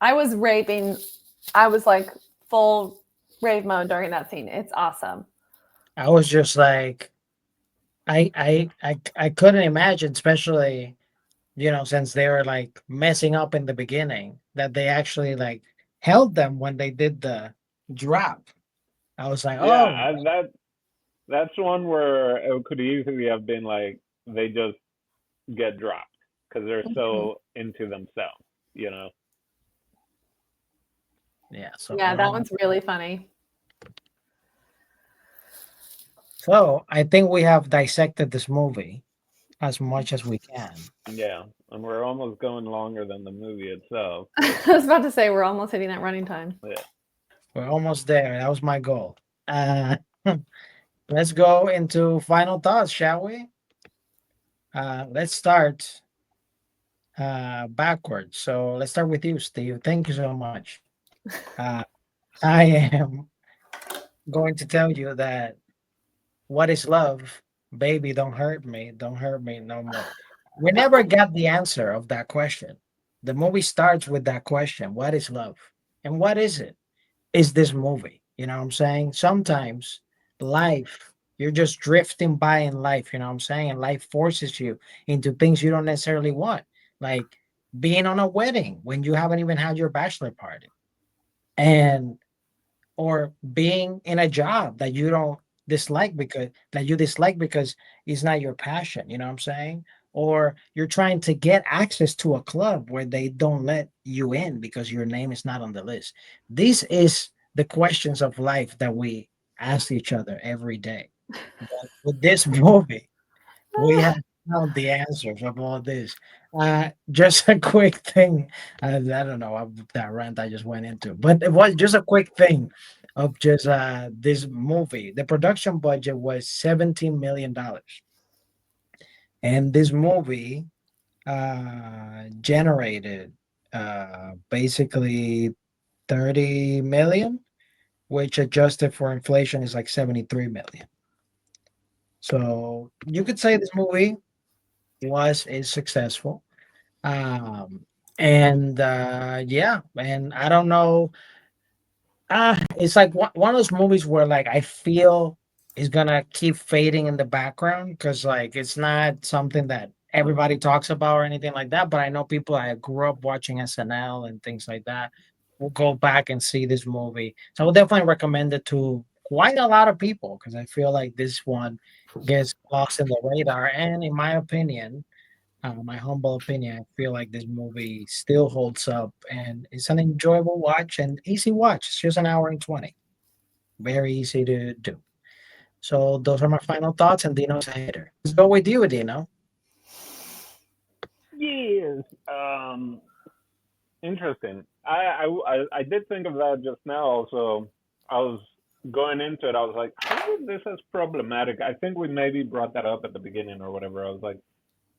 I was raving. I was like full rave mode during that scene. It's awesome. I was just like I couldn't imagine, especially, since they were like messing up in the beginning, that they actually like held them when they did the drop. I was like, oh, yeah, and that's one where it could easily have been like they just get dropped because they're Mhm. so into themselves, you know. yeah. Yeah, that one's really funny. So I think we have dissected this movie as much as we can. Yeah, and we're almost going longer than the movie itself. I was about to say we're almost hitting that running time. Yeah. We're almost there. That was my goal. Uh, let's go into final thoughts, shall we? Let's start backwards. So let's start with you, Steve. Thank you so much. Uh, I am going to tell you that what is love? Baby, don't hurt me. Don't hurt me no more. We never got the answer of that question. The movie starts with that question: what is love? And what is it? Is this movie? You know what I'm saying? Sometimes life, you're just drifting by in life, you know what I'm saying? And life forces you into things you don't necessarily want, like being on a wedding when you haven't even had your bachelor party. And or being in a job that you don't dislike because it's not your passion, you know what I'm saying? Or you're trying to get access to a club where they don't let you in because your name is not on the list. This is the questions of life that we ask each other every day. But with this movie, we have know the answers of all this. Just a quick thing. I don't know that rant I just went into, but it was just a quick thing of just this movie. The production budget was $17 million, and this movie generated basically 30 million, which adjusted for inflation is like 73 million. So you could say this movie is successful. Um, and yeah, and I don't know. It's like one of those movies where like I feel is gonna keep fading in the background because like it's not something that everybody talks about or anything like that. But I know people I grew up watching SNL and things like that will go back and see this movie. So I would definitely recommend it to quite a lot of people because I feel like this one gets lost in the radar. And in my humble opinion, I feel like this movie still holds up and it's an enjoyable watch and easy watch. It's just an hour and 20. Very easy to do. So those are my final thoughts, and Dino's a hater. Let's go with you, Dino. Yes. Interesting. I did think of that just now. Also, I was going into it. I was like, how is this as problematic? I think we maybe brought that up at the beginning or whatever. I was like,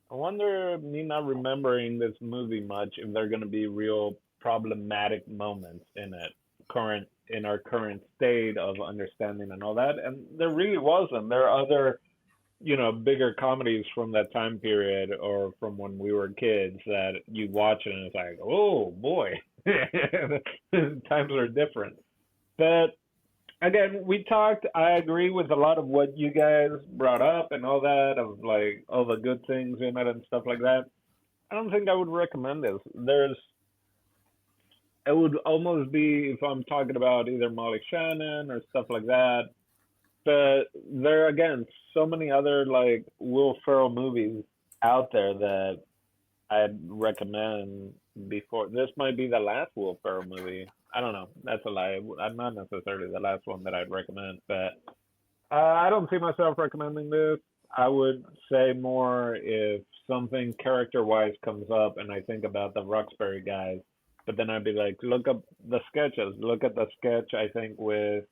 I wonder, me not remembering this movie much, if there are going to be real problematic moments in it, in our current state of understanding and all that. And there really wasn't. There are other, bigger comedies from that time period or from when we were kids that you watch and it's like, oh boy, times are different. But again, we talked. I agree with a lot of what you guys brought up and all that, of like all the good things in it and stuff like that. I don't think I would recommend this. It would almost be if I'm talking about either Molly Shannon or stuff like that. But there are, again, so many other like Will Ferrell movies out there that I'd recommend before. This might be the last Will Ferrell movie. I don't know. That's a lie. I'm not necessarily the last one that I'd recommend, but I don't see myself recommending this. I would say more if something character-wise comes up and I think about the Roxbury guys, but then I'd be like, look up the sketches. Look at the sketch, I think, with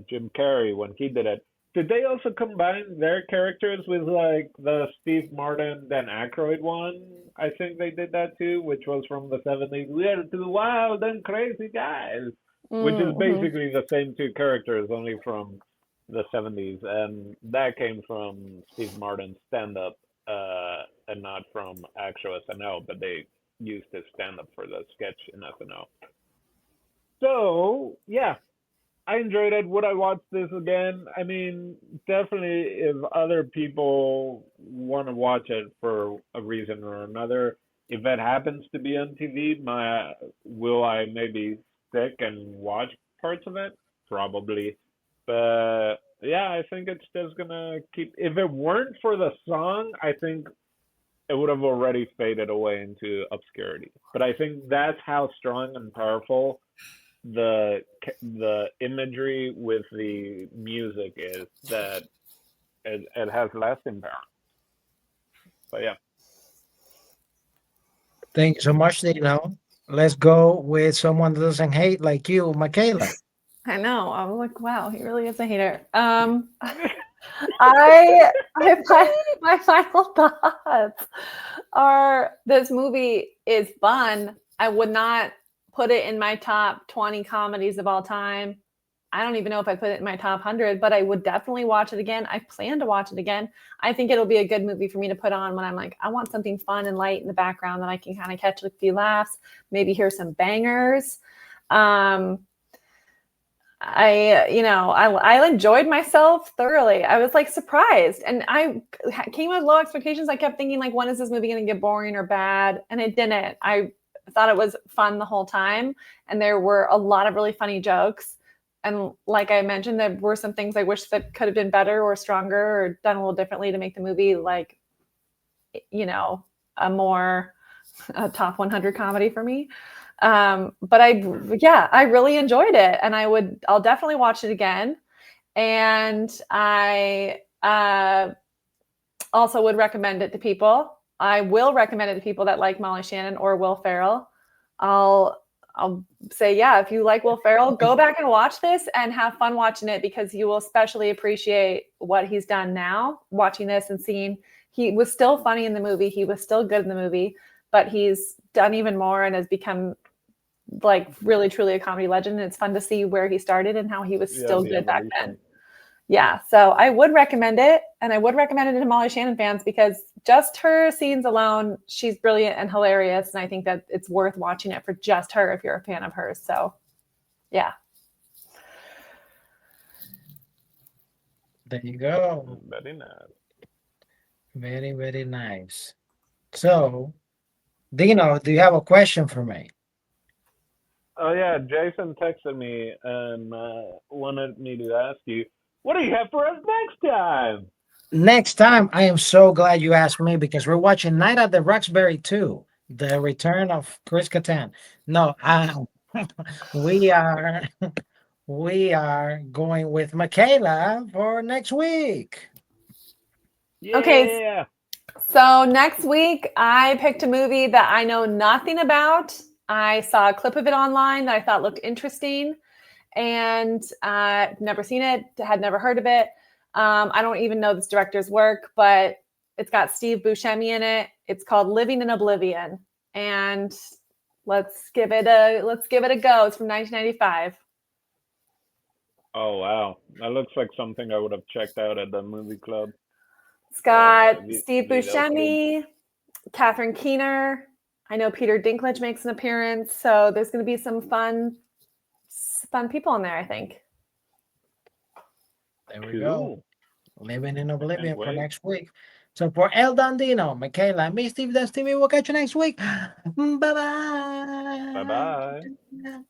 Jim Carrey when he did it. Did they also combine their characters with like the Steve Martin Dan Aykroyd one? I think they did that too, which was from the 70s. We are two wild and crazy guys, which is Mm-hmm. basically the same two characters, only from the 70s, and that came from Steve Martin's stand-up, and not from actual SNL, but they used his stand-up for the sketch in SNL. So yeah, I enjoyed it. Would I watch this again? I mean, definitely if other people want to watch it for a reason or another, if it happens to be on TV, will I maybe stick and watch parts of it? Probably. But yeah, I think it's just gonna keep. If it weren't for the song, I think it would have already faded away into obscurity. But I think that's how strong and powerful the imagery with the music is, that it has lasting power. But yeah, Thank you so much, Dino. Let's go with someone that doesn't hate like you, Michaela. I know. I was like, wow, he really is a hater. I my final thoughts are this movie is fun. I would not put it in my top 20 comedies of all time. I don't even know if I put it in my top 100, but I would definitely watch it again. I plan to watch it again. I think it'll be a good movie for me to put on when I'm like, I want something fun and light in the background that I can kind of catch a few laughs, maybe hear some bangers. Um, I enjoyed myself thoroughly. I was like surprised, and I came with low expectations. I kept thinking like, when is this movie going to get boring or bad? And it didn't. I thought it was fun the whole time, and there were a lot of really funny jokes. And like I mentioned, there were some things I wish that could have been better or stronger or done a little differently to make the movie like, a more a top 100 comedy for me. But I really enjoyed it, and I'll definitely watch it again. And I also would recommend it to people. I will recommend it to people that like Molly Shannon or Will Ferrell. I'll say, yeah, if you like Will Ferrell, go back and watch this and have fun watching it, because you will especially appreciate what he's done now, watching this and seeing he was still funny in the movie. He was still good in the movie, but he's done even more and has become like really, truly a comedy legend. And it's fun to see where he started and how he was still good back then. Yeah, so I would recommend it, and I would recommend it to Molly Shannon fans, because just her scenes alone, she's brilliant and hilarious, and I think that it's worth watching it for just her if you're a fan of hers. So, yeah. There you go. Very nice. Very, very nice. So, Dino, do you have a question for me? Oh yeah, Jason texted me and wanted me to ask you, what do you have for us next time? Next time, I am so glad you asked me, because we're watching Night at the Roxbury 2, The Return of Chris Kattan. No, we are we are going with Michaela for next week. Yeah. Okay. So next week, I picked a movie that I know nothing about. I saw a clip of it online that I thought looked interesting, and never seen it, had never heard of it. I don't even know this director's work, but it's got Steve Buscemi in it. It's called Living in Oblivion, and let's give it a go. It's from 1995. Oh wow, that looks like something I would have checked out at the movie club. It's got Steve Buscemi, Catherine Keener. I know Peter Dinklage makes an appearance, so there's going to be some fun people in there, I think. There we go. Living in Oblivion for next week. So for El Dandino, Michaela, me, Steve, that's TV. We'll catch you next week. Bye-bye. Bye-bye.